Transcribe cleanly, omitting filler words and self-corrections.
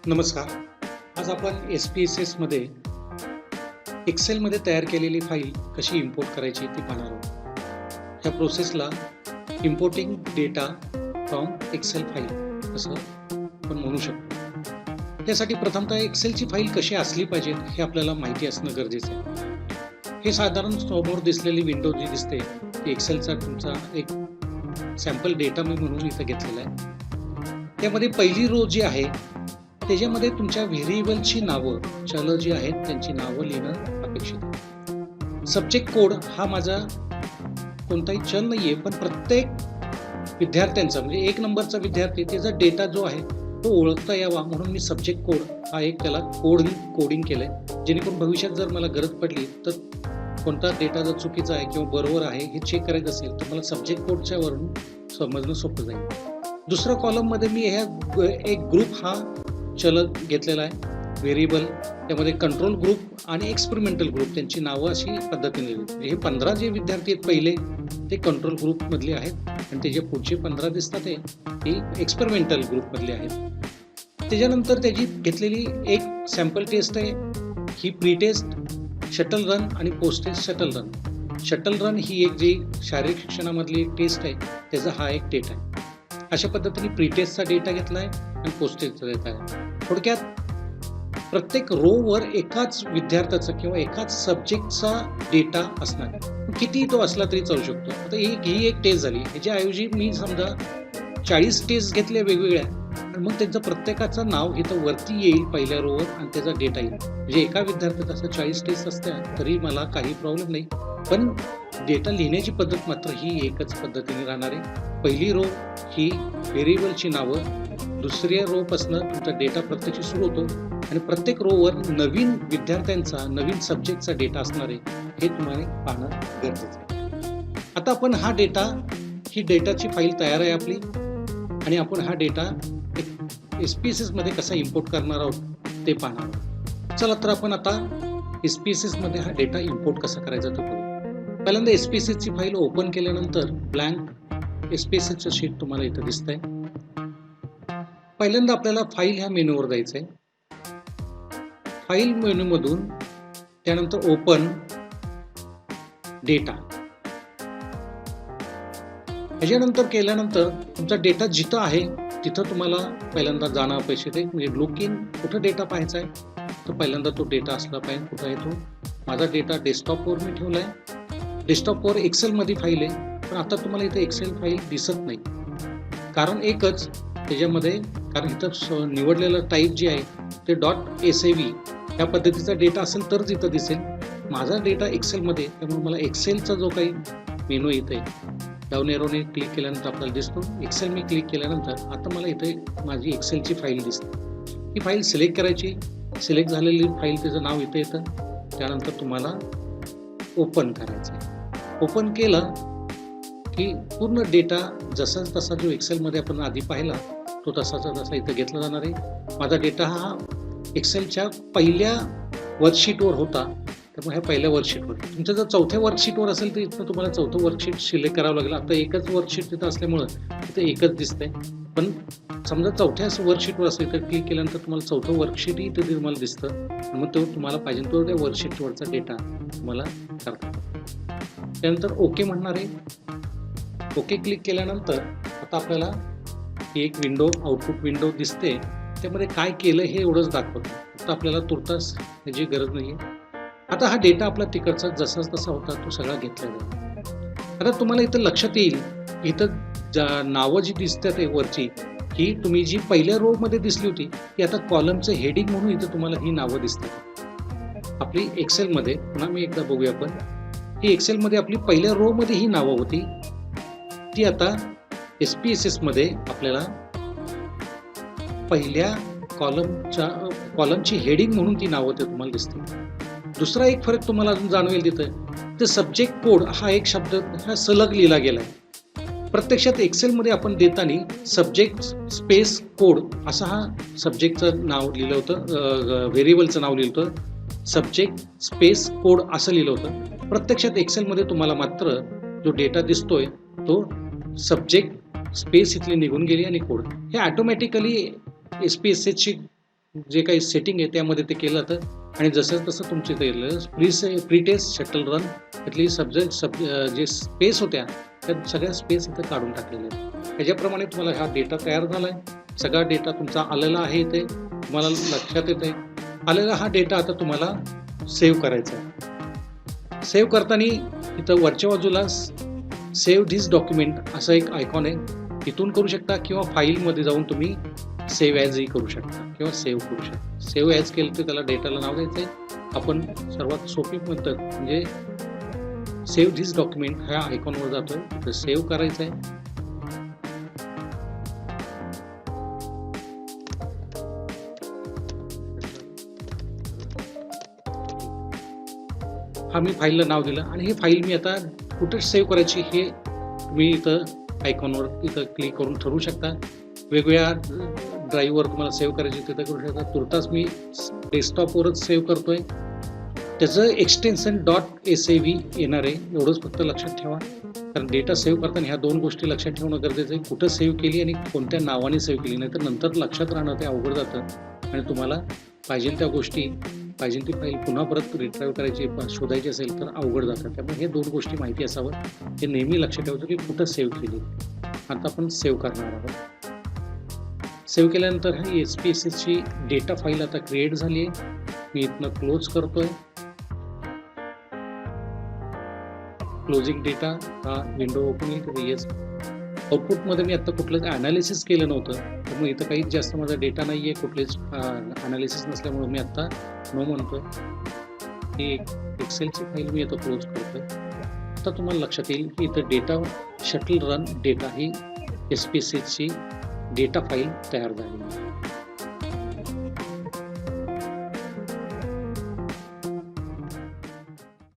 नमस्कार. आज आपण SPSS मध्ये एक्सेलमध्ये तयार केलेली फाईल कशी इम्पोर्ट करायची ती पाहणार आहोत. ह्या प्रोसेसला importing data from Excel file असं आपण म्हणू शकतो. त्यासाठी प्रथमतः एक्सेलची फाईल कशी असली पाहिजे हे आपल्याला माहिती असणं गरजेचं आहे. हे साधारण समोर दिसलेली विंडो जी दिसते ती एक्सेलचा तुमचा एक सॅम्पल डेटा मी म्हणून इथं घेतलेला आहे. त्यामध्ये पहिली रो जी आहे त्याच्यामध्ये तुमच्या व्हेरिएबलची नावं, चल जी आहेत त्यांची नावं लिहिणं अपेक्षित आहे. सब्जेक्ट कोड हा माझा कोणताही चल नाहीये, पण प्रत्येक विद्यार्थ्यांचा म्हणजे एक नंबरचा विद्यार्थी त्याचा डेटा जो आहे तो ओळखता यावा म्हणून मी सब्जेक्ट कोड हा एक त्याला कोडिंग केलंय, जेणेकरून भविष्यात जर मला गरज पडली तर कोणता डेटा जर चुकीचा आहे किंवा बरोबर आहे हे चेक करायचं असेल तर मला सब्जेक्ट कोडच्या वरून समजणं सोपं जाईल. दुसऱ्या कॉलममध्ये मी एक ग्रुप हा चल घेतलेला आहे, व्हेरिएबल. त्यामध्ये कंट्रोल ग्रुप आणि एक्सपेरिमेंटल ग्रुप त्यांची नावं अशी पद्धतीने लिहिली. हे 15 जे विद्यार्थी आहेत पहिले ते कंट्रोल ग्रुपमधले आहेत आणि त्याच्या पुढचे 15 दिसतात ते एक्सपेरिमेंटल ग्रुपमधले आहेत. त्याच्यानंतर त्याची घेतलेली एक सॅम्पल टेस्ट आहे, ही प्री टेस्ट, शटल रन आणि post test shuttle run. Shuttle run ही एक जी शारीरिक शिक्षणामधली टेस्ट आहे त्याचा हा एक डेटा आहे. अशा पद्धतीने प्री टेस्टचा डेटा घेतला आहे आणि पोस्ट टेस्टचा डेटा आहे. थोडक्यात प्रत्येक रोवर एकाच विद्यार्थ्याचा किंवा एकाच सब्जेक्टचा डेटा असणार आहे. किती तो असला तरी चालू शकतो. आता ही एक टेस्ट झाली. ह्याच्याऐवजी मी समजा 40 टेस्ट घेतल्या वेगवेगळ्या आणि मग त्यांचं प्रत्येकाचं नाव इथं वरती येईल पहिल्या रोवर आणि त्याचा डेटा येईल. म्हणजे एका विद्यार्थ्यात असं 40 टेस्ट असत्या तरी मला काही प्रॉब्लेम नाही, पण डेटा लिहिण्याची पद्धत मात्र ही एकच पद्धतीने राहणार आहे. पहिली रो ही व्हेरिएबलची नावं, दुसऱ्या रो पासून तुमचा डेटा प्रत्यक्ष सुरू होतो आणि प्रत्येक रोवर नवीन विद्यार्थ्यांचा नवीन सब्जेक्टचा डेटा असणार आहे हे तुम्हाला पाहणं गरजेचं आहे. आता आपण ही डेटाची फाईल तयार आहे आपली आणि आपण हा डेटा SPSS मध्ये कसा इम्पोर्ट करणार आहोत ते पाहणार आहोत. चला तर आपण आता SPSS मध्ये हा डेटा इम्पोर्ट कसा करायचा ते करू. पहिल्यांदा SPSS ची फाईल ओपन केल्यानंतर ब्लँक SPSS शीट तुम्हाला इथं दिसतंय. पहिल्यांदा आपल्याला फाईल ह्या मेनूवर जायचंय. फाईल मेनूमधून त्यानंतर ओपन डेटा. ह्याच्यानंतर केल्यानंतर तुमचा डेटा जिथं आहे तिथं तुम्हाला पहिल्यांदा जाणं अपेक्षित आहे. म्हणजे लुक इन कुठं डेटा पाहायचा आहे तर पहिल्यांदा तो डेटा असला पाहिजे. कुठं आहे तो? माझा डेटा डेस्कटॉपवर मी ठेवला आहे. डेस्कटॉपवर एक्सेलमध्ये फाईल आहे, पण आता तुम्हाला इथे एक्सेल फाईल दिसत नाही. कारण एकच त्याच्यामध्ये, कारण इथं निवडलेलं टाईप जे आहे ते .sav या पद्धतीचा डेटा असेल तरच इथं दिसेल. माझा डेटा एक्सेलमध्ये, त्यामुळे मला एक्सेलचा जो काही मेनू इथे डाऊन एरोने क्लिक केल्यानंतर आपल्याला दिसतो. एक्सेल मी क्लिक केल्यानंतर आता मला इथे माझी एक्सेलची फाईल दिसते. ही फाईल सिलेक्ट करायची. सिलेक्ट झालेली फाईल त्याचं नाव इथे येतं. त्यानंतर तुम्हाला ओपन करायचं आहे. ओपन केलं की पूर्ण डेटा जसा तसा जो एक्सेलमध्ये आपण आधी पाहिला तो तसाचा तसा इथं घेतला जाणार आहे. माझा डेटा हा एक्सेलच्या पहिल्या वर्कशीटवर होता, त्यामुळे ह्या पहिल्या वर्कशीटवर. तुमचं जर चौथ्या वर्कशीटवर असेल तर इथं तुम्हाला चौथं वर्कशीट सिलेक्ट करावं लागेल. आता एकच वर्कशीट तिथं असल्यामुळं इथं एकच दिसतंय. पण समजा चौथ्या वर्कशीटवर असेल तर क्लिक केल्यानंतर तुम्हाला चौथं वर्कशीटही इथं तुम्हाला दिसतं. मग तो तुम्हाला पाहिजे तो त्या वर्कशीटवरचा डेटा तुम्हाला करता. त्यानंतर ओके म्हणणार आहे. ओके क्लिक केल्यानंतर आता आपल्याला ही एक विंडो, आउटपुट विंडो दिसते. त्यामध्ये काय केलं हे एवढंच दाखवतं. आता आपल्याला तुर्तास ह्याची गरज नाही आहे. आता हा डेटा आपला तिकडचा जसाच तसा होता तो सगळा घेतला जाईल. आता तुम्हाला इथं लक्षात येईल, इथं नावं जी दिसतात वरची ही तुम्ही जी पहिल्या रो मध्ये दिसली होती ती आता कॉलमचं हेडिंग म्हणून इथं तुम्हाला ही नावं दिसतात. आपली एक्सेलमध्ये पुन्हा मी एकदा बघूया आपण. ही एक्सेलमध्ये आपली पहिल्या रो मध्ये ही नावं होती, ती आता SPSS मध्ये आपल्याला पहिल्या कॉलमची हेडिंग म्हणून ती नावं ते तुम्हाला दिसते. दुसरा एक फरक तुम्हाला अजून जाणवेल तिथं, सब्जेक्ट कोड हा एक शब्द हा सलग लिहिला गेलाय. प्रत्यक्षात एक्सेलमध्ये आपण देताना सब्जेक्ट स्पेस कोड असा हा सब्जेक्टचं नाव लिहिलं होतं, व्हेरिएबलचं नाव लिहिलं होतं. सब्जेक्ट स्पेस कोड असं लिहिलं होतं. प्रत्यक्षात एक्सेलमध्ये तुम्हाला मात्र जो डेटा दिसतोय तो सब्जेक्ट स्पेस इथली निघून गेली आणि कोड. हे ऑटोमॅटिकली SPSS ची जे काही सेटिंग आहे त्यामध्ये ते केलं जातं आणि जसं तसं तुमचे ते प्री टेस्ट शटल रन त्यातली जे स्पेस होत्या त्या सगळ्या स्पेस इथं काढून टाकलेल्या आहेत. ह्याच्याप्रमाणे तुम्हाला हा डेटा तयार झाला आहे. सगळा डेटा तुमचा आलेला आहे इथे तुम्हाला लक्षात येत आहे. आलेला हा डेटा आता तुम्हाला सेव्ह करायचा आहे. सेव्ह करताना इथं वरच्या बाजूला सेव्ह धिस डॉक्युमेंट असं एक आयकॉन आहे. इथून करू शकता किंवा फाईलमध्ये जाऊन तुम्ही सेव्ह ॲजही करू शकता किंवा सेव्ह करू शकता. सेव्ह ॲज केलं तर त्याला डेटाला नाव द्यायचं आहे. आपण सर्वात सोपी पद्धत म्हणजे सेव्ह धिस डॉक्युमेंट ह्या आयकॉनवर जातो, तिथं सेव्ह करायचं आहे. हा मी फाईलला नाव दिलं आणि ही फाईल मी आता कुठे सेव्ह करायची हे तुम्ही इथं आयकॉनवर इथं क्लिक करून ठरवू शकता. वेगवेगळ्या ड्राईव्हवर तुम्हाला सेव्ह करायची तिथं करू शकता. तुर्तास मी डेस्कटॉपवरच सेव्ह करतोय. त्याचं एक्सटेन्शन .sav येणार आहे, एवढंच फक्त लक्षात ठेवा. कारण डेटा सेव्ह करताना ह्या दोन गोष्टी लक्षात ठेवणं गरजेचं आहे. कुठं सेव्ह केली आणि कोणत्या नावाने सेव्ह केली, नाही तर नंतर लक्षात राहणं ते अवघड जातं आणि तुम्हाला पाहिजे त्या गोष्टी पाहिजे ती फाईल पुन्हा परत रिट्राईव्ह करायची शोधायची असेल तर अवघड जातं. त्यामुळे हे दोन गोष्टी माहिती असावं हे नेहमी लक्षात ठेवायचं की कुठं सेव्ह केली. आता आपण सेव्ह करणार आहोत. सेव्ह केल्यानंतर ही SPSSची डेटा फाईल आता क्रिएट झाली आहे. मी इथनं क्लोज करतोय. क्लोजिंग डेटा हा विंडो ओपन होईल. येस आउटपुटमध्ये मी आता कुठलंच ॲनालिसिस केलं नव्हतं त्यामुळे इथं काहीच जास्त माझा डेटा नाही आहे. कुठलेच ॲनालिसिस नसल्यामुळे मी आत्ता नो म्हणतोय. ही एक्सेलची फाईल मी आता क्लोज करतोय. आता तुम्हाला लक्षात येईल की इथं डेटा शटल रन डेटा ही SPSSची डेटा फाईल तयार झाली.